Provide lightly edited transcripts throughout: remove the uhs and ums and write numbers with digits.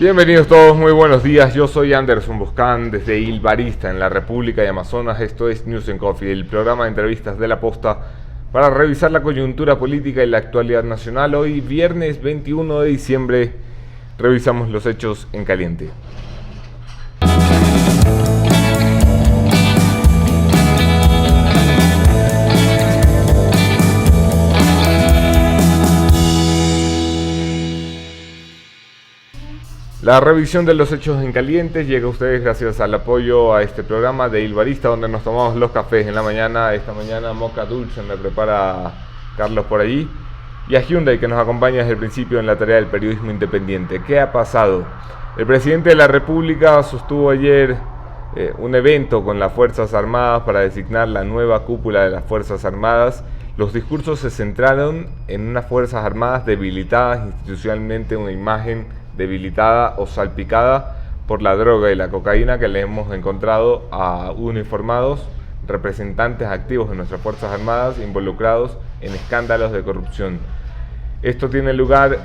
Bienvenidos todos, muy buenos días. Yo soy Anderson Boscan desde Ilbarista en la República de Amazonas. Esto es News and Coffee, el programa de entrevistas de La Posta para revisar la coyuntura política y la actualidad nacional. Hoy, viernes 21 de diciembre, revisamos los hechos en caliente. La revisión de los hechos en caliente llega a ustedes gracias al apoyo a este programa de Ilbarista, donde nos tomamos los cafés en la mañana. Esta mañana moca dulce me prepara Carlos por allí. Y a Hyundai, que nos acompaña desde el principio en la tarea del periodismo independiente. ¿Qué ha pasado? El presidente de la República sostuvo ayer un evento con las Fuerzas Armadas para designar la nueva cúpula de las Fuerzas Armadas. Los discursos se centraron en unas Fuerzas Armadas debilitadas institucionalmente, una imagen debilitada o salpicada por la droga y la cocaína que le hemos encontrado a uniformados representantes activos de nuestras Fuerzas Armadas involucrados en escándalos de corrupción. Esto tiene lugar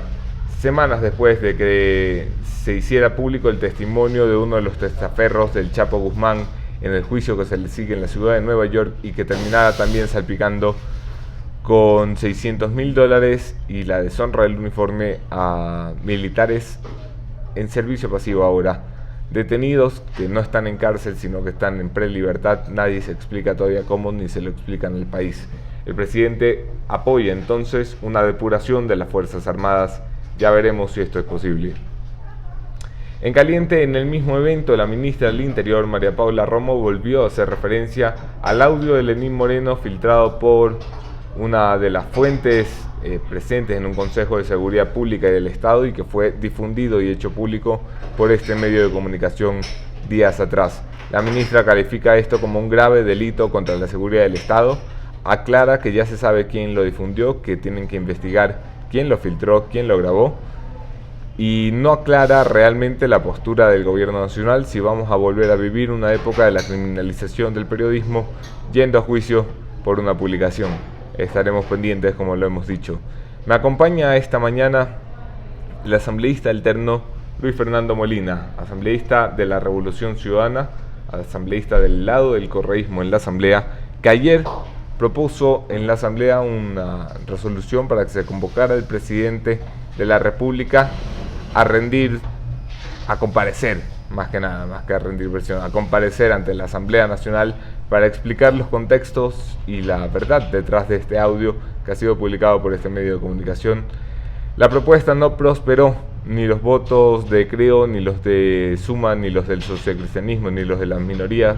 semanas después de que se hiciera público el testimonio de uno de los testaferros del Chapo Guzmán en el juicio que se le sigue en la ciudad de Nueva York y que terminara también salpicando con $600.000 y la deshonra del uniforme a militares en servicio pasivo ahora, detenidos que no están en cárcel sino que están en prelibertad. Nadie se explica todavía cómo, ni se lo explica en el país. El presidente apoya entonces una depuración de las Fuerzas Armadas. Ya veremos si esto es posible. En caliente, en el mismo evento, la ministra del Interior, María Paula Romo, volvió a hacer referencia al audio de Lenín Moreno filtrado por una de las fuentes presentes en un Consejo de Seguridad Pública y del Estado y que fue difundido y hecho público por este medio de comunicación días atrás. La ministra califica esto como un grave delito contra la seguridad del Estado, aclara que ya se sabe quién lo difundió, que tienen que investigar quién lo filtró, quién lo grabó, y no aclara realmente la postura del gobierno nacional si vamos a volver a vivir una época de la criminalización del periodismo yendo a juicio por una publicación. Estaremos pendientes, como lo hemos dicho. Me acompaña esta mañana el asambleísta alterno Luis Fernando Molina, asambleísta de la Revolución Ciudadana, asambleísta del lado del correísmo en la asamblea, que ayer propuso en la asamblea una resolución para que se convocara al presidente de la República a comparecer, más que nada, más que a rendir versión, a comparecer ante la Asamblea Nacional para explicar los contextos y la verdad detrás de este audio que ha sido publicado por este medio de comunicación. La propuesta no prosperó, ni los votos de Creo, ni los de Suma, ni los del socialcristianismo, ni los de las minorías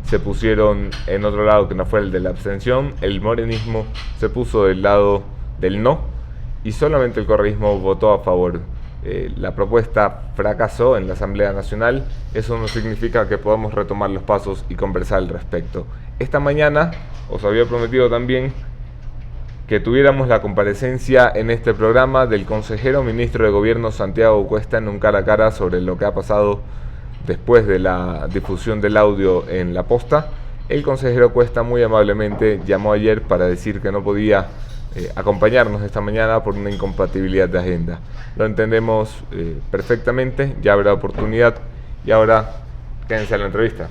se pusieron en otro lado que no fue el de la abstención. El morenismo se puso del lado del no y solamente el correísmo votó a favor. La propuesta fracasó en la Asamblea Nacional. Eso no significa que podamos retomar los pasos y conversar al respecto. Esta mañana os había prometido también que tuviéramos la comparecencia en este programa del consejero ministro de Gobierno Santiago Cuesta en un cara a cara sobre lo que ha pasado después de la difusión del audio en La Posta. El consejero Cuesta muy amablemente llamó ayer para decir que no podía acompañarnos esta mañana por una incompatibilidad de agenda. Lo entendemos perfectamente, ya habrá oportunidad y ahora quédense a la entrevista.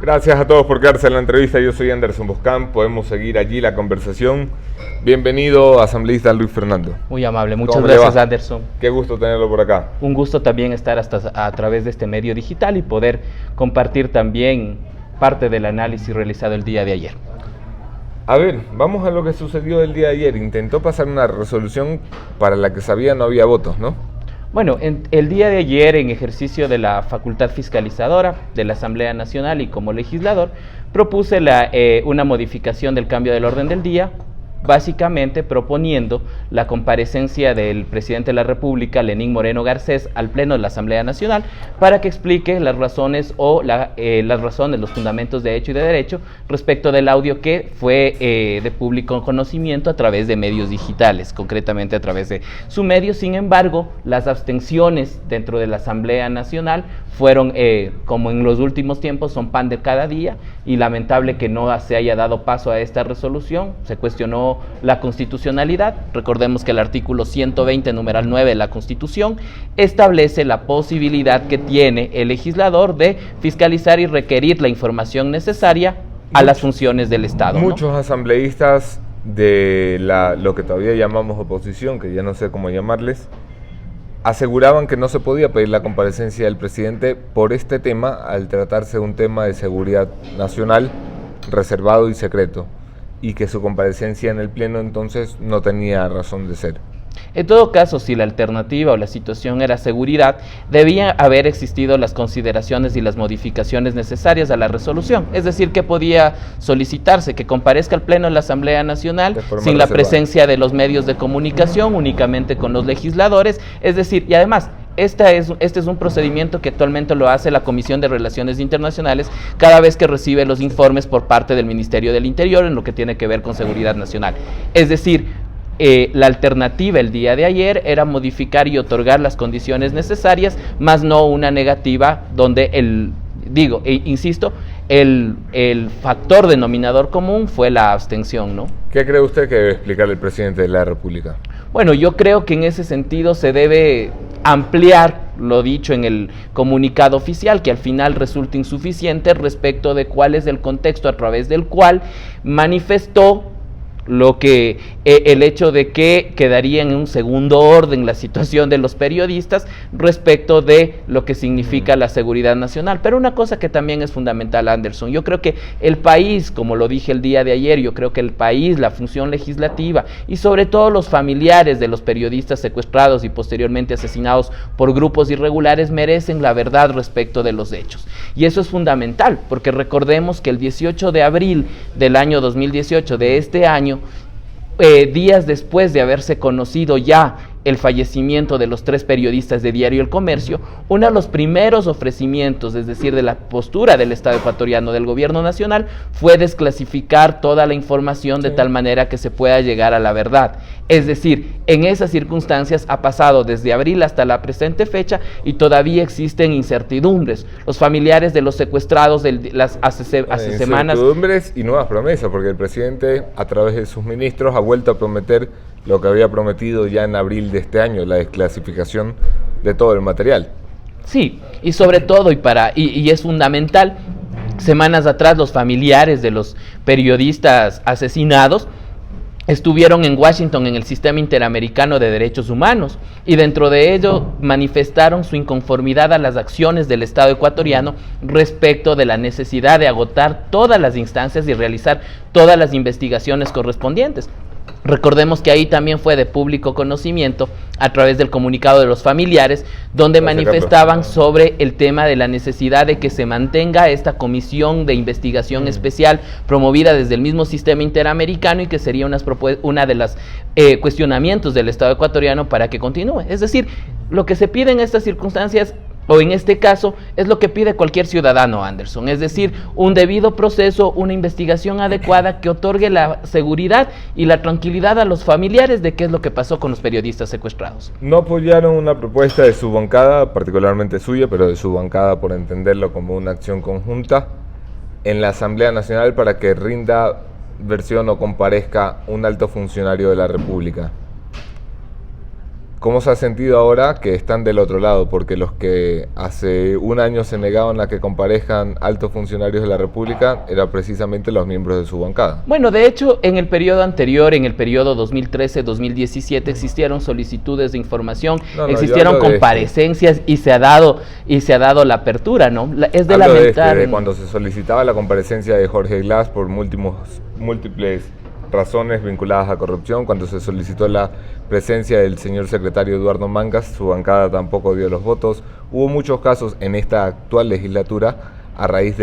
Gracias a todos por quedarse en la entrevista. Yo soy Anderson Boscán. Podemos seguir allí la conversación. Bienvenido, asambleísta Luis Fernando. Muy amable. Muchas gracias, Anderson. Qué gusto tenerlo por acá. Un gusto también estar a través de este medio digital y poder compartir también parte del análisis realizado el día de ayer. A ver, vamos a lo que sucedió el día de ayer. Intentó pasar una resolución para la que sabía no había votos, ¿no? Bueno, el día de ayer, en ejercicio de la facultad fiscalizadora de la Asamblea Nacional y como legislador, propuse una modificación del cambio del orden del día, básicamente proponiendo la comparecencia del presidente de la República, Lenín Moreno Garcés, al Pleno de la Asamblea Nacional para que explique las razones los fundamentos de hecho y de derecho respecto del audio que fue de público conocimiento a través de medios digitales, concretamente a través de su medio. Sin embargo, las abstenciones dentro de la Asamblea Nacional fueron, como en los últimos tiempos, son pan de cada día, y lamentable que no se haya dado paso a esta resolución. Se cuestionó la constitucionalidad. Recordemos que el artículo 120, numeral 9 de la Constitución establece la posibilidad que tiene el legislador de fiscalizar y requerir la información necesaria a las funciones del Estado. Muchos asambleístas de lo que todavía llamamos oposición, que ya no sé cómo llamarles, aseguraban que no se podía pedir la comparecencia del presidente por este tema, al tratarse de un tema de seguridad nacional reservado y secreto, y que su comparecencia en el Pleno entonces no tenía razón de ser. En todo caso, si la alternativa o la situación era seguridad, debía haber existido las consideraciones y las modificaciones necesarias a la resolución. Es decir, que podía solicitarse que comparezca al Pleno de la Asamblea Nacional sin la presencia de los medios de comunicación, únicamente con los legisladores. Es decir, y además, este es un procedimiento que actualmente lo hace la Comisión de Relaciones Internacionales cada vez que recibe los informes por parte del Ministerio del Interior en lo que tiene que ver con seguridad nacional. Es decir, la alternativa el día de ayer era modificar y otorgar las condiciones necesarias, más no una negativa donde insisto, el factor denominador común fue la abstención, ¿no? ¿Qué cree usted que debe explicar el presidente de la República? Bueno, yo creo que en ese sentido se debe ampliar lo dicho en el comunicado oficial, que al final resulta insuficiente respecto de cuál es el contexto a través del cual manifestó el hecho de que quedaría en un segundo orden la situación de los periodistas respecto de lo que significa la seguridad nacional. Pero una cosa que también es fundamental, Anderson, yo creo que el país, como lo dije el día de ayer, yo creo que el país, la función legislativa y sobre todo los familiares de los periodistas secuestrados y posteriormente asesinados por grupos irregulares merecen la verdad respecto de los hechos. Y eso es fundamental, porque recordemos que el 18 de abril del año 2018, de este año, días después de haberse conocido ya el fallecimiento de los 3 periodistas de Diario El Comercio, uno de los primeros ofrecimientos, es decir, de la postura del Estado ecuatoriano, del gobierno nacional, fue desclasificar toda la información de tal manera que se pueda llegar a la verdad. Es decir, en esas circunstancias ha pasado desde abril hasta la presente fecha y todavía existen incertidumbres. Los familiares de los secuestrados hace semanas... Incertidumbres y nuevas promesas, porque el presidente, a través de sus ministros, ha vuelto a prometer lo que había prometido ya en abril de este año, la desclasificación de todo el material. Sí, y sobre todo, y es fundamental, semanas atrás los familiares de los periodistas asesinados estuvieron en Washington en el Sistema Interamericano de Derechos Humanos y dentro de ello manifestaron su inconformidad a las acciones del Estado ecuatoriano respecto de la necesidad de agotar todas las instancias y realizar todas las investigaciones correspondientes. Recordemos que ahí también fue de público conocimiento a través del comunicado de los familiares, donde manifestaban sobre el tema de la necesidad de que se mantenga esta comisión de investigación especial promovida desde el mismo sistema interamericano y que sería una de las cuestionamientos del Estado ecuatoriano para que continúe. Es decir, lo que se pide en estas circunstancias, o en este caso, es lo que pide cualquier ciudadano, Anderson, es decir, un debido proceso, una investigación adecuada que otorgue la seguridad y la tranquilidad a los familiares de qué es lo que pasó con los periodistas secuestrados. No apoyaron una propuesta de su bancada, particularmente suya, pero de su bancada por entenderlo como una acción conjunta, en la Asamblea Nacional para que rinda versión o comparezca un alto funcionario de la República. ¿Cómo se ha sentido ahora que están del otro lado? Porque los que hace un año se negaban a que comparezcan altos funcionarios de la República eran precisamente los miembros de su bancada. Bueno, de hecho, en el periodo anterior, en el periodo 2013-2017, existieron solicitudes de información, existieron comparecencias y se ha dado la apertura, ¿no? Es de lamentar. De cuando se solicitaba la comparecencia de Jorge Glass por múltiples razones vinculadas a corrupción, cuando se solicitó la presencia del señor secretario Eduardo Mangas, su bancada tampoco dio los votos. Hubo muchos casos en esta actual legislatura a raíz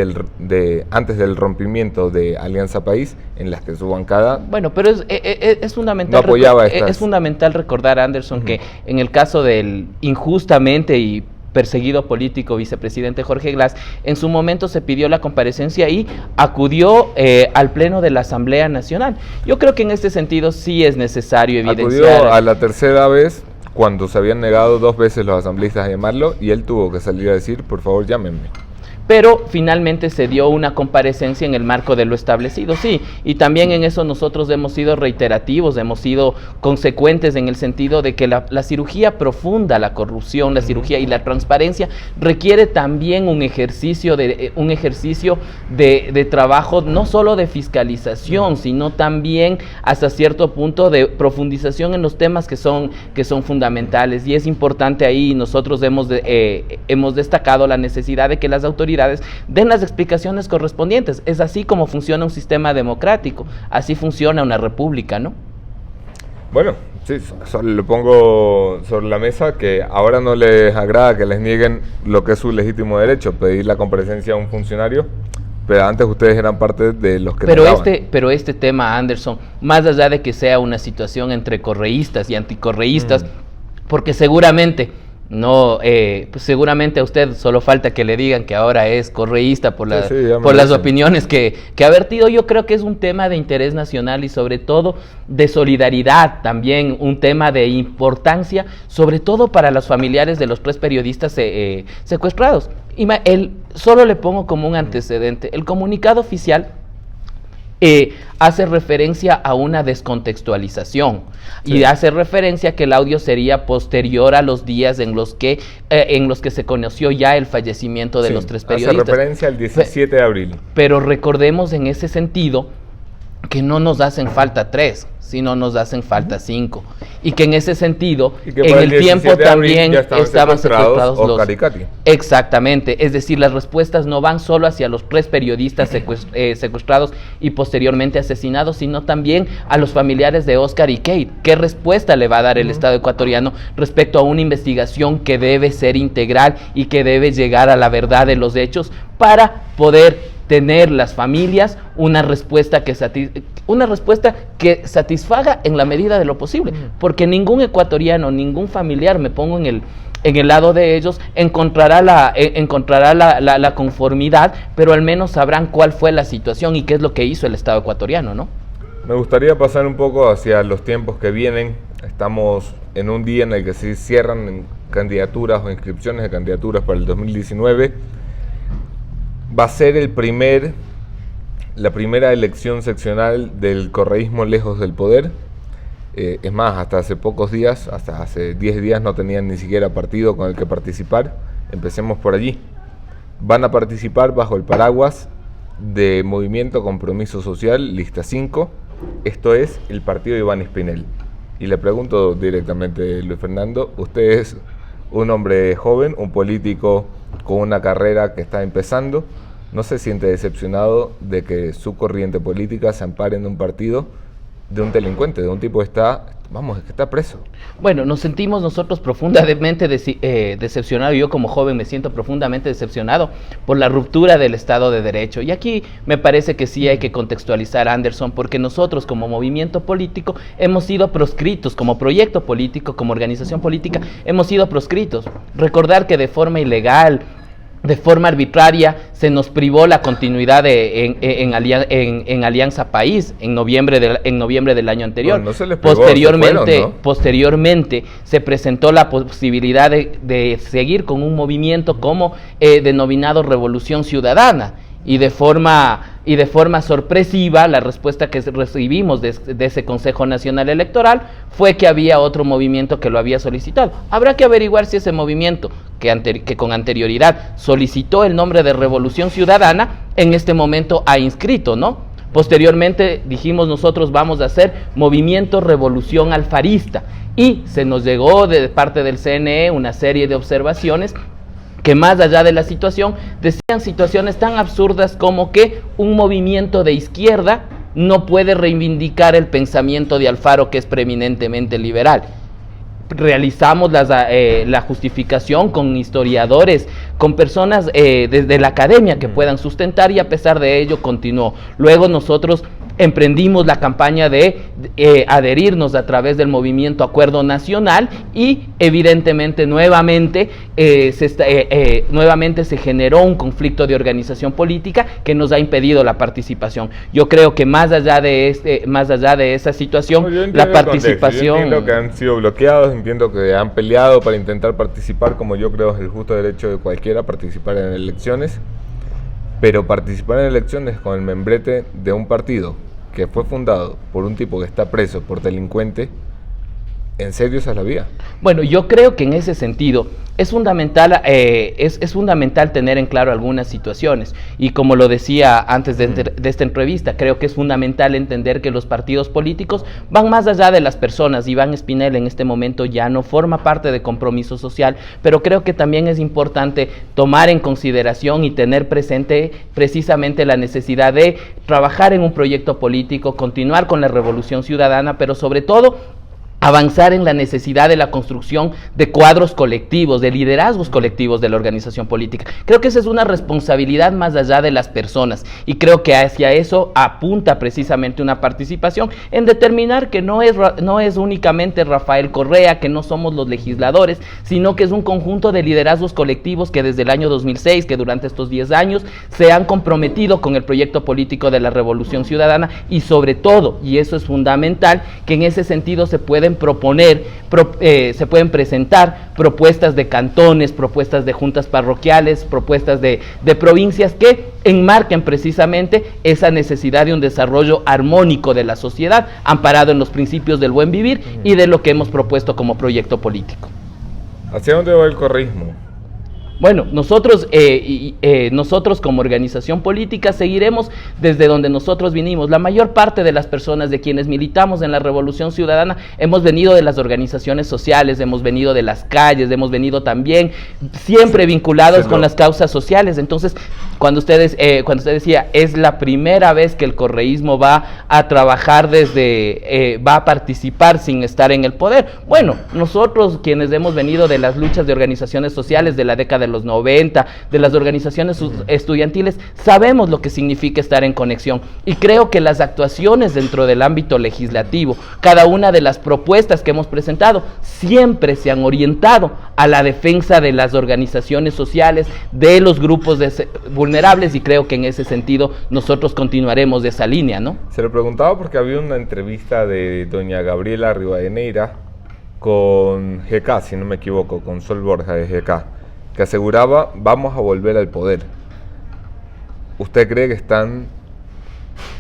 antes del rompimiento de Alianza País, en las que su bancada... Bueno, pero es fundamental, no apoyaba es fundamental recordar, Anderson, que en el caso del injustamente y perseguido político vicepresidente Jorge Glass, en su momento se pidió la comparecencia y acudió al Pleno de la Asamblea Nacional. Yo creo que en este sentido sí es necesario evidenciar... Acudió a la tercera vez, cuando se habían negado 2 veces los asambleístas a llamarlo, y él tuvo que salir a decir, por favor, llámenme. Pero finalmente se dio una comparecencia en el marco de lo establecido, sí, y también en eso nosotros hemos sido reiterativos, hemos sido consecuentes en el sentido de que la cirugía profunda, la corrupción, la cirugía y la transparencia requiere también un ejercicio de trabajo, no solo de fiscalización, sino también hasta cierto punto de profundización en los temas que son fundamentales, y es importante ahí. Nosotros hemos destacado la necesidad de que las autoridades den las explicaciones correspondientes. Es así como funciona un sistema democrático, así funciona una república, ¿no? Bueno, sí, lo pongo sobre la mesa, que ahora no les agrada que les nieguen lo que es su legítimo derecho, pedir la comparecencia a un funcionario, pero antes ustedes eran parte de los que pero este tema, Anderson, más allá de que sea una situación entre correístas y anticorreístas, porque seguramente seguramente a usted solo falta que le digan que ahora es correísta por las opiniones que ha vertido. Yo creo que es un tema de interés nacional y sobre todo de solidaridad, también un tema de importancia, sobre todo para los familiares de los 3 periodistas secuestrados. Solo le pongo como un antecedente, el comunicado oficial hace referencia a una descontextualización, sí, y hace referencia a que el audio sería posterior a los días en los que se conoció ya el fallecimiento de los 3 periodistas. Hace referencia al 17 de abril. Pero recordemos en ese sentido que no nos hacen falta 3, sino nos hacen falta 5. Y que en ese sentido, en el tiempo también estaban secuestrados Oscar y Katy. Exactamente, es decir, las respuestas no van solo hacia los 3 periodistas secuestrados y posteriormente asesinados, sino también a los familiares de Oscar y Kate. ¿Qué respuesta le va a dar el Estado ecuatoriano respecto a una investigación que debe ser integral y que debe llegar a la verdad de los hechos para poder tener las familias una respuesta que satisfaga en la medida de lo posible? Porque ningún ecuatoriano, ningún familiar, me pongo en el lado de ellos, encontrará la conformidad, pero al menos sabrán cuál fue la situación y qué es lo que hizo el Estado ecuatoriano, ¿no? Me gustaría pasar un poco hacia los tiempos que vienen. Estamos en un día en el que se cierran candidaturas o inscripciones de candidaturas para el 2019. Va a ser la primera elección seccional del correísmo lejos del poder. Es más, hasta hace pocos días, hasta hace 10 días no tenían ni siquiera partido con el que participar. Empecemos por allí. Van a participar bajo el paraguas de Movimiento Compromiso Social, lista 5. Esto es el partido de Iván Espinel. Y le pregunto directamente, Luis Fernando, usted es un hombre joven, un político con una carrera que está empezando. ¿No se siente decepcionado de que su corriente política se ampare en un partido de un delincuente, de un tipo que está preso? Bueno, nos sentimos nosotros profundamente decepcionados. Yo como joven me siento profundamente decepcionado por la ruptura del Estado de Derecho. Y aquí me parece que sí hay que contextualizar, Anderson, porque nosotros como movimiento político hemos sido proscritos, como proyecto político, como organización política, hemos sido proscritos. Recordar que de forma ilegal, de forma arbitraria, se nos privó la continuidad en Alianza País en noviembre del año anterior. Bueno, no se les privó, posteriormente se presentó la posibilidad de seguir con un movimiento como denominado Revolución Ciudadana, y de forma y de forma sorpresiva la respuesta que recibimos de ese Consejo Nacional Electoral fue que había otro movimiento que lo había solicitado. Habrá que averiguar si ese movimiento que con anterioridad solicitó el nombre de Revolución Ciudadana en este momento ha inscrito, ¿no? Posteriormente dijimos nosotros vamos a hacer Movimiento Revolución Alfarista y se nos llegó de parte del CNE una serie de observaciones que más allá de la situación, decían situaciones tan absurdas como que un movimiento de izquierda no puede reivindicar el pensamiento de Alfaro, que es preeminentemente liberal. Realizamos la justificación con historiadores, con personas desde la academia que puedan sustentar, y a pesar de ello continuó. Luego nosotros emprendimos la campaña de adherirnos a través del movimiento Acuerdo Nacional y evidentemente nuevamente se generó un conflicto de organización política que nos ha impedido la participación. Yo creo que más allá de esa situación, la participación... Yo entiendo que han sido bloqueados, entiendo que han peleado para intentar participar, como yo creo es el justo derecho de cualquiera participar en elecciones, pero participar en elecciones con el membrete de un partido que fue fundado por un tipo que está preso por delincuente, ¿en serio esa es la vía? Bueno, yo creo que en ese sentido es fundamental, es fundamental tener en claro algunas situaciones, y como lo decía antes de esta entrevista, creo que es fundamental entender que los partidos políticos van más allá de las personas. Iván Espinel en este momento ya no forma parte de Compromiso Social, pero creo que también es importante tomar en consideración y tener presente precisamente la necesidad de trabajar en un proyecto político, continuar con la revolución ciudadana, pero sobre todo avanzar en la necesidad de la construcción de cuadros colectivos, de liderazgos colectivos de la organización política. Creo que esa es una responsabilidad más allá de las personas, y creo que hacia eso apunta precisamente una participación en determinar que no es únicamente Rafael Correa, que no somos los legisladores, sino que es un conjunto de liderazgos colectivos que desde el año 2006, que durante estos 10 años se han comprometido con el proyecto político de la Revolución Ciudadana, y sobre todo, y eso es fundamental, que en ese sentido se pueden presentar propuestas de cantones, propuestas de juntas parroquiales, propuestas de provincias que enmarquen precisamente esa necesidad de un desarrollo armónico de la sociedad, amparado en los principios del buen vivir y de lo que hemos propuesto como proyecto político. ¿Hacia dónde va el correísmo? Bueno, nosotros como organización política seguiremos desde donde nosotros vinimos. La mayor parte de las personas de quienes militamos en la Revolución Ciudadana hemos venido de las organizaciones sociales, hemos venido de las calles, hemos venido también siempre vinculados con las causas sociales. Entonces, cuando usted decía, es la primera vez que el correísmo va a trabajar va a participar sin estar en el poder. Bueno, nosotros quienes hemos venido de las luchas de organizaciones sociales de la década de los 90, de las organizaciones estudiantiles, sabemos lo que significa estar en conexión, y creo que las actuaciones dentro del ámbito legislativo, cada una de las propuestas que hemos presentado, siempre se han orientado a la defensa de las organizaciones sociales, de los grupos vulnerables, y creo que en ese sentido nosotros continuaremos de esa línea, ¿no? Se lo preguntaba porque había una entrevista de doña Gabriela Rivadeneira con GK, si no me equivoco, con Sol Borja de GK, que aseguraba, vamos a volver al poder. ¿Usted cree que están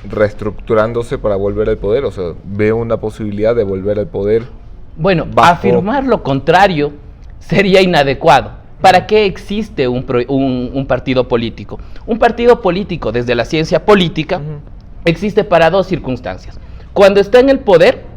reestructurándose para volver al poder? O sea, ¿ve una posibilidad de volver al poder? Bueno, afirmar lo contrario sería inadecuado. ¿Para qué existe un partido político? Un partido político, desde la ciencia política, existe para dos circunstancias. Cuando está en el poder,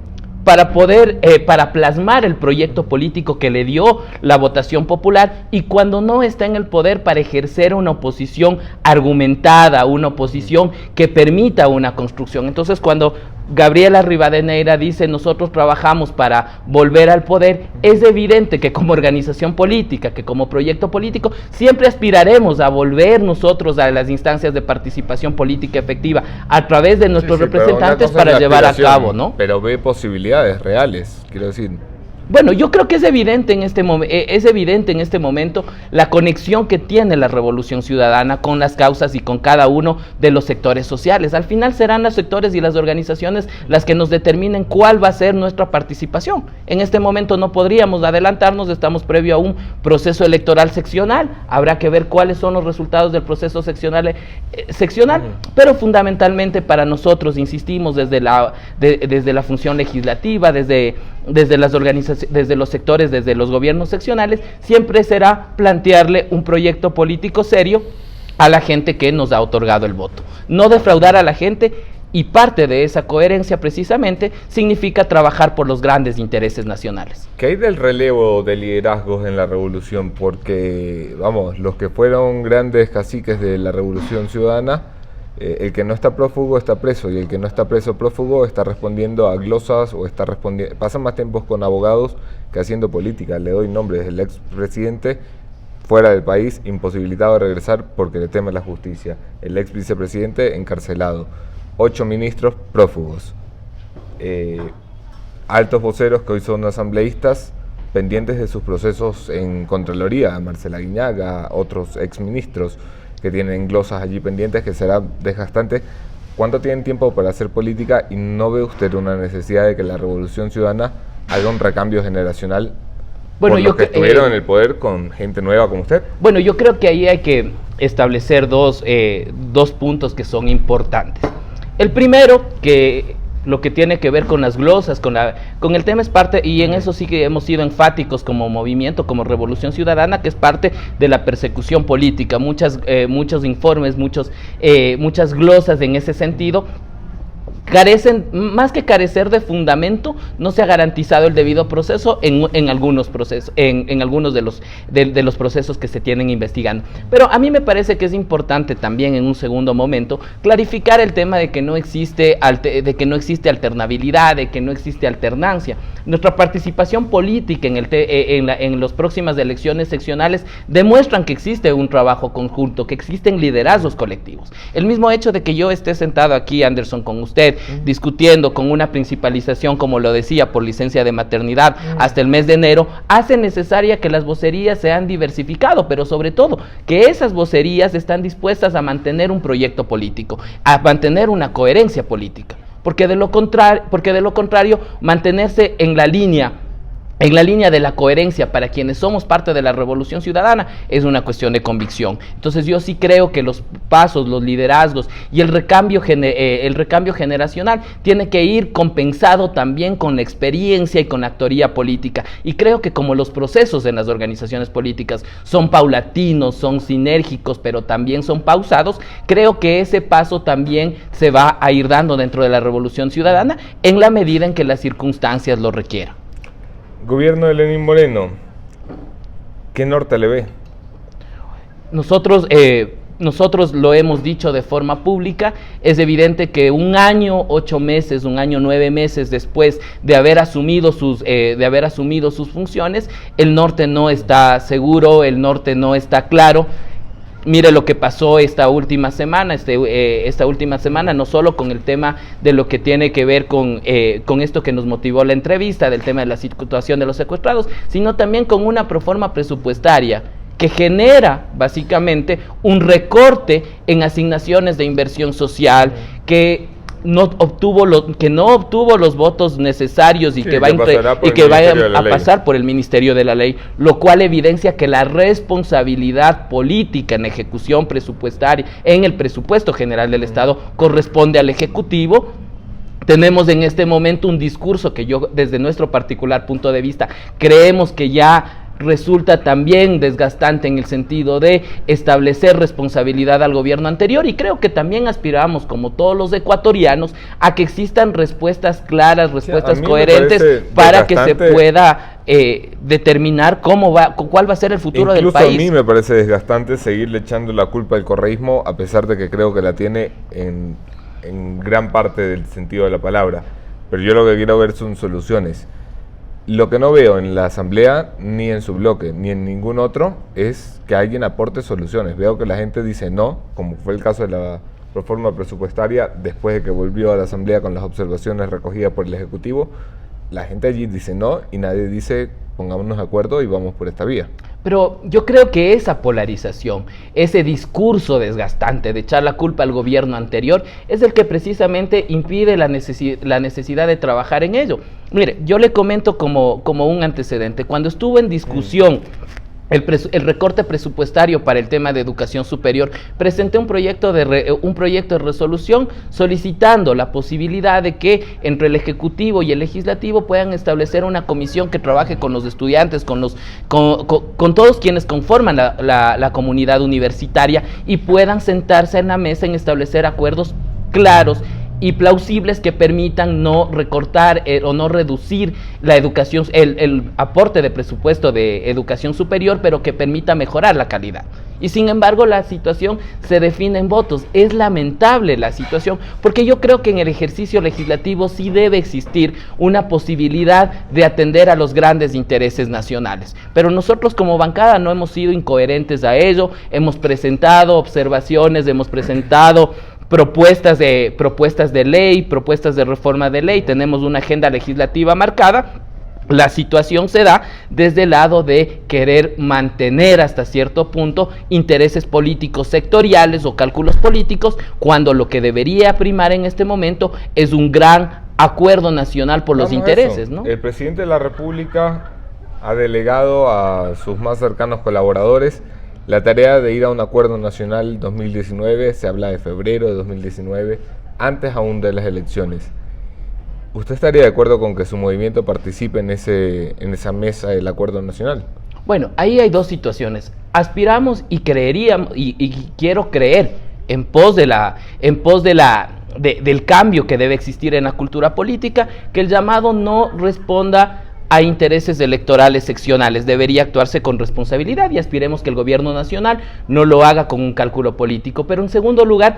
para plasmar el proyecto político que le dio la votación popular, y cuando no está en el poder, para ejercer una oposición argumentada, una oposición que permita una construcción. Entonces, cuando Gabriela Rivadeneira dice nosotros trabajamos para volver al poder, es evidente que como organización política, que como proyecto político, siempre aspiraremos a volver nosotros a las instancias de participación política efectiva a través de nuestros representantes para llevar a cabo, ¿no? Pero ve posibilidades reales, quiero decir. Bueno, yo creo que es evidente en este momento la conexión que tiene la Revolución Ciudadana con las causas y con cada uno de los sectores sociales. Al final serán los sectores y las organizaciones las que nos determinen cuál va a ser nuestra participación. En este momento no podríamos adelantarnos, estamos previo a un proceso electoral seccional, habrá que ver cuáles son los resultados del proceso seccional, pero fundamentalmente para nosotros, insistimos, desde la función legislativa, desde las organizaciones, desde los sectores, desde los gobiernos seccionales, siempre será plantearle un proyecto político serio a la gente que nos ha otorgado el voto. No defraudar a la gente, y parte de esa coherencia precisamente significa trabajar por los grandes intereses nacionales. ¿Qué hay del relevo de liderazgos en la revolución? Porque, vamos, los que fueron grandes caciques de la Revolución Ciudadana, el que no está prófugo está preso, y el que no está preso prófugo está respondiendo a glosas o pasan más tiempos con abogados que haciendo política. Le doy nombres: el expresidente fuera del país, imposibilitado de regresar porque le teme la justicia; el ex vicepresidente encarcelado; 8 ministros prófugos; altos voceros que hoy son asambleístas pendientes de sus procesos en Contraloría, Marcela Guiñaga, otros exministros que tienen glosas allí pendientes, que será desgastante. ¿Cuánto tienen tiempo para hacer política? ¿Y no ve usted una necesidad de que la Revolución Ciudadana haga un recambio generacional por los que estuvieron en el poder con gente nueva como usted? Bueno, yo creo que ahí hay que establecer dos puntos que son importantes. El primero, que lo que tiene que ver con las glosas, con el tema es parte, y en eso sí que hemos sido enfáticos como movimiento, como Revolución Ciudadana, que es parte de la persecución política. Muchos informes, muchas glosas en ese sentido carecen, más que carecer de fundamento, no se ha garantizado el debido proceso en algunos procesos, en algunos de los procesos que se tienen investigando. Pero a mí me parece que es importante también, en un segundo momento, clarificar el tema de que no existe alternabilidad, de que no existe alternancia. Nuestra participación política en las próximas elecciones seccionales demuestran que existe un trabajo conjunto, que existen liderazgos colectivos. El mismo hecho de que yo esté sentado aquí, Anderson, con usted, discutiendo con una principalización, como lo decía, por licencia de maternidad hasta el mes de enero, hace necesaria que las vocerías se han diversificado, pero sobre todo que esas vocerías están dispuestas a mantener un proyecto político, a mantener una coherencia política, porque de lo contrario, mantenerse en la línea de la coherencia para quienes somos parte de la Revolución Ciudadana es una cuestión de convicción. Entonces yo sí creo que los pasos, los liderazgos y el recambio generacional tiene que ir compensado también con la experiencia y con la actoría política. Y creo que como los procesos en las organizaciones políticas son paulatinos, son sinérgicos, pero también son pausados, creo que ese paso también se va a ir dando dentro de la Revolución Ciudadana en la medida en que las circunstancias lo requieran. Gobierno de Lenín Moreno, ¿qué norte le ve? Nosotros lo hemos dicho de forma pública. Es evidente que 1 año, 8 meses, 1 año, 9 meses después de haber asumido sus funciones, el norte no está seguro, el norte no está claro. Mire lo que pasó esta última semana, no solo con el tema de lo que tiene que ver con esto que nos motivó la entrevista, del tema de la situación de los secuestrados, sino también con una proforma presupuestaria que genera básicamente un recorte en asignaciones de inversión social, que no obtuvo los votos necesarios y que va a pasar por el Ministerio de la Ley, lo cual evidencia que la responsabilidad política en ejecución presupuestaria, en el presupuesto general del Estado, corresponde al Ejecutivo. Tenemos en este momento un discurso que yo, desde nuestro particular punto de vista, creemos que ya resulta también desgastante en el sentido de establecer responsabilidad al gobierno anterior, y creo que también aspiramos, como todos los ecuatorianos, a que existan respuestas claras, respuestas coherentes para que se pueda determinar cuál va a ser el futuro del país. Incluso a mí me parece desgastante seguirle echando la culpa al correísmo, a pesar de que creo que la tiene en gran parte del sentido de la palabra, pero yo lo que quiero ver son soluciones. Lo que no veo en la Asamblea, ni en su bloque, ni en ningún otro, es que alguien aporte soluciones. Veo que la gente dice no, como fue el caso de la reforma presupuestaria, después de que volvió a la Asamblea con las observaciones recogidas por el Ejecutivo, la gente allí dice no y nadie dice pongámonos de acuerdo y vamos por esta vía. Pero yo creo que esa polarización, ese discurso desgastante de echar la culpa al gobierno anterior, es el que precisamente impide la necesidad de trabajar en ello. Mire, yo le comento como un antecedente. Cuando estuvo en discusión el recorte presupuestario para el tema de educación superior, presenté un proyecto de resolución solicitando la posibilidad de que entre el Ejecutivo y el Legislativo puedan establecer una comisión que trabaje con los estudiantes, con todos quienes conforman la comunidad universitaria y puedan sentarse en la mesa en establecer acuerdos claros y plausibles que permitan no recortar o no reducir la educación, el aporte de presupuesto de educación superior, pero que permita mejorar la calidad. Y sin embargo la situación se define en votos. Es lamentable la situación, porque yo creo que en el ejercicio legislativo sí debe existir una posibilidad de atender a los grandes intereses nacionales. Pero nosotros como bancada no hemos sido incoherentes a ello, hemos presentado observaciones, hemos presentado propuestas de ley, propuestas de reforma de ley, tenemos una agenda legislativa marcada. La situación se da desde el lado de querer mantener hasta cierto punto intereses políticos sectoriales o cálculos políticos, cuando lo que debería primar en este momento es un gran acuerdo nacional por los intereses, ¿no? El presidente de la República ha delegado a sus más cercanos colaboradores la tarea de ir a un acuerdo nacional 2019, se habla de febrero de 2019, antes aún de las elecciones. ¿Usted estaría de acuerdo con que su movimiento participe en esa mesa del acuerdo nacional? Bueno, ahí hay dos situaciones. Aspiramos y creeríamos, y quiero creer en pos del cambio que debe existir en la cultura política, que el llamado no responda a intereses electorales seccionales, debería actuarse con responsabilidad y aspiremos que el gobierno nacional no lo haga con un cálculo político. Pero en segundo lugar,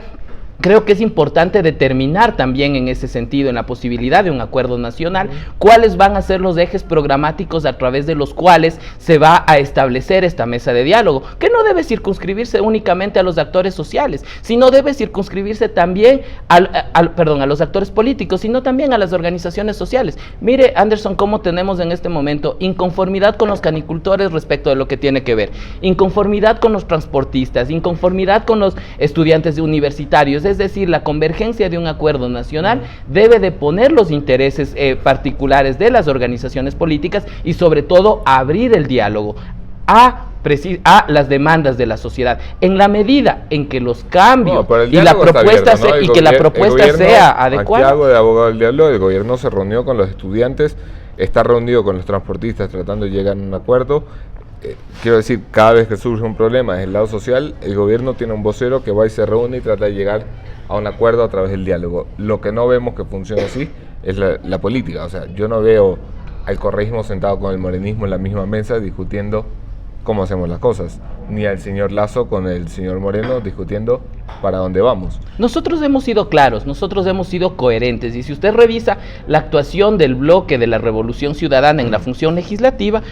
creo que es importante determinar también en ese sentido, en la posibilidad de un acuerdo nacional, cuáles van a ser los ejes programáticos a través de los cuales se va a establecer esta mesa de diálogo, que no debe circunscribirse únicamente a los actores sociales, sino debe circunscribirse también a los actores políticos, sino también a las organizaciones sociales. Mire, Anderson, cómo tenemos en este momento inconformidad con los canicultores respecto de lo que tiene que ver, inconformidad con los transportistas, inconformidad con los estudiantes universitarios. Es decir, la convergencia de un acuerdo nacional debe de poner los intereses particulares de las organizaciones políticas y sobre todo abrir el diálogo a las demandas de la sociedad, en la medida en que los cambios y la propuesta sea adecuada. Aquí hago de abogado del diálogo, el gobierno se reunió con los estudiantes, está reunido con los transportistas tratando de llegar a un acuerdo. Quiero decir, cada vez que surge un problema desde el lado social, el gobierno tiene un vocero que va y se reúne y trata de llegar a un acuerdo a través del diálogo. Lo que no vemos que funcione así es la política. O sea, yo no veo al correísmo sentado con el morenismo en la misma mesa discutiendo cómo hacemos las cosas, ni al señor Lasso con el señor Moreno discutiendo para dónde vamos. Nosotros hemos sido claros, nosotros hemos sido coherentes, y si usted revisa la actuación del bloque de la Revolución Ciudadana en la función legislativa,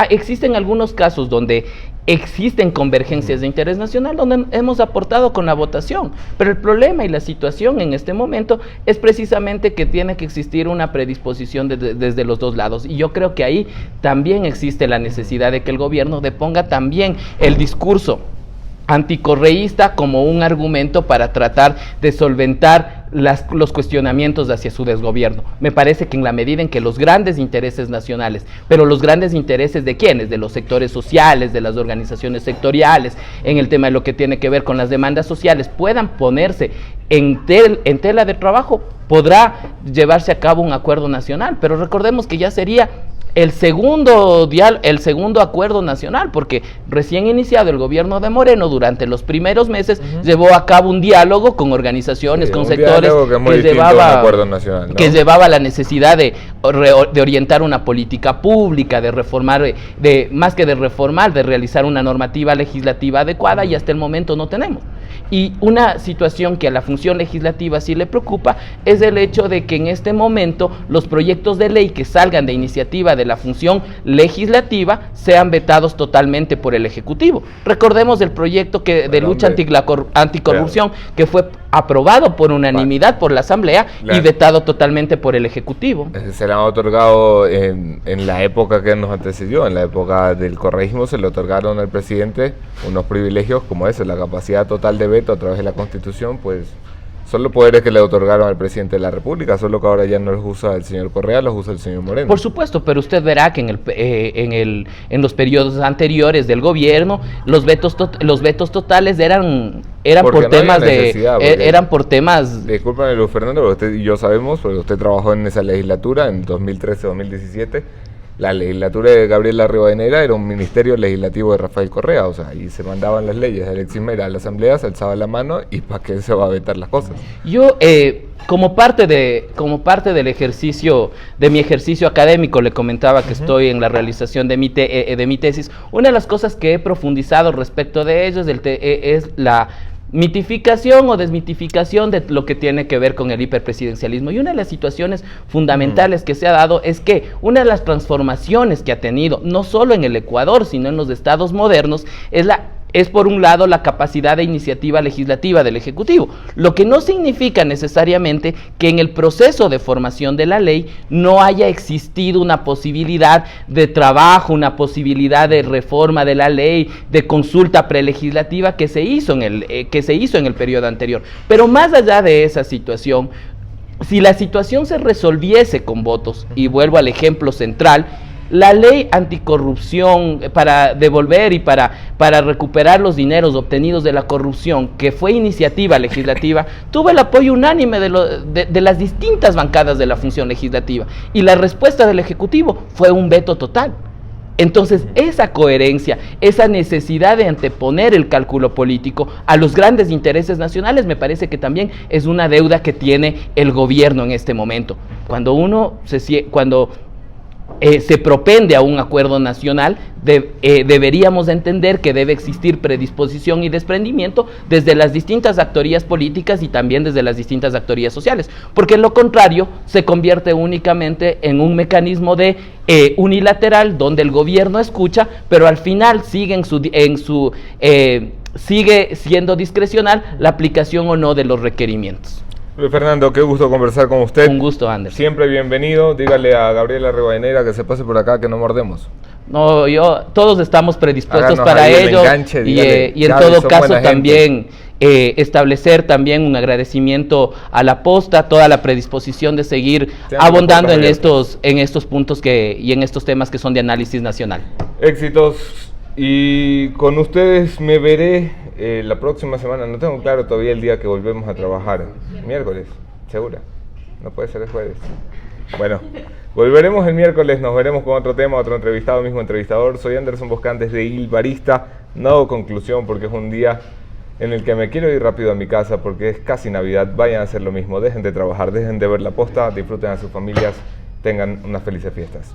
existen algunos casos donde existen convergencias de interés nacional donde hemos aportado con la votación, pero el problema y la situación en este momento es precisamente que tiene que existir una predisposición desde los dos lados, y yo creo que ahí también existe la necesidad de que el gobierno deponga también el discurso anticorreísta como un argumento para tratar de solventar los cuestionamientos hacia su desgobierno. Me parece que en la medida en que los grandes intereses nacionales, pero los grandes intereses de quiénes, de los sectores sociales, de las organizaciones sectoriales, en el tema de lo que tiene que ver con las demandas sociales, puedan ponerse en tela de trabajo, podrá llevarse a cabo un acuerdo nacional, pero recordemos que ya sería el segundo acuerdo nacional, porque recién iniciado el gobierno de Moreno, durante los primeros meses, llevó a cabo un diálogo con organizaciones, con sectores que llevaba la necesidad de orientar una política pública, de reformar, más que de reformar, de realizar una normativa legislativa adecuada, y hasta el momento no tenemos. Y una situación que a la función legislativa sí le preocupa es el hecho de que en este momento los proyectos de ley que salgan de iniciativa de la función legislativa sean vetados totalmente por el Ejecutivo. Recordemos el proyecto de lucha anticorrupción que fue aprobado por unanimidad por la Asamblea y vetado totalmente por el Ejecutivo. Se le han otorgado en la época que nos antecedió, en la época del correísmo, se le otorgaron al presidente unos privilegios como ese, la capacidad total de veto a través de la Constitución, pues son los poderes que le otorgaron al presidente de la República, solo que ahora ya no los usa el señor Correa, los usa el señor Moreno. Por supuesto, pero usted verá que en los periodos anteriores del gobierno los vetos totales eran por temas eran por temas. Discúlpame, Luis Fernando, pero usted y yo sabemos, porque usted trabajó en esa legislatura en 2013-2017. La legislatura de Gabriela Rivadeneira era un ministerio legislativo de Rafael Correa, o sea, y se mandaban las leyes de Alexis Mera a la Asamblea, se alzaba la mano y ¿para qué se va a vetar las cosas? Yo, como parte del ejercicio, de mi ejercicio académico, le comentaba que estoy en la realización de mi tesis. Una de las cosas que he profundizado respecto de ello es la mitificación o desmitificación de lo que tiene que ver con el hiperpresidencialismo. Y una de las situaciones fundamentales que se ha dado es que una de las transformaciones que ha tenido, no solo en el Ecuador, sino en los estados modernos, es por un lado la capacidad de iniciativa legislativa del Ejecutivo, lo que no significa necesariamente que en el proceso de formación de la ley no haya existido una posibilidad de trabajo, una posibilidad de reforma de la ley, de consulta prelegislativa que se hizo en el periodo anterior. Pero más allá de esa situación, si la situación se resolviese con votos, y vuelvo al ejemplo central, la ley anticorrupción para devolver y para recuperar los dineros obtenidos de la corrupción, que fue iniciativa legislativa, tuvo el apoyo unánime de las distintas bancadas de la función legislativa, y la respuesta del Ejecutivo fue un veto total. Entonces, esa coherencia, esa necesidad de anteponer el cálculo político a los grandes intereses nacionales, me parece que también es una deuda que tiene el gobierno en este momento. Cuando se propende a un acuerdo nacional, deberíamos entender que debe existir predisposición y desprendimiento desde las distintas actorías políticas y también desde las distintas actorías sociales, porque en lo contrario se convierte únicamente en un mecanismo de unilateral, donde el gobierno escucha, pero al final sigue siendo discrecional la aplicación o no de los requerimientos. Luis Fernando, qué gusto conversar con usted. Un gusto, Anderson. Siempre bienvenido. Dígale a Gabriela Rivadeneira que se pase por acá, que no mordemos. No, todos estamos predispuestos para ello. Y en todo caso también establecer también un agradecimiento a la posta, toda la predisposición de seguir abondando en estos puntos y en estos temas que son de análisis nacional. Éxitos. Y con ustedes me veré la próxima semana. No tengo claro todavía el día que volvemos a trabajar. Miércoles, segura. No puede ser el jueves. Bueno, volveremos el miércoles. Nos veremos con otro tema, otro entrevistado, mismo entrevistador. Soy Anderson Boscantes de Il Barista. No hago conclusión porque es un día en el que me quiero ir rápido a mi casa porque es casi Navidad. Vayan a hacer lo mismo. Dejen de trabajar, dejen de ver la posta, disfruten a sus familias, tengan unas felices fiestas.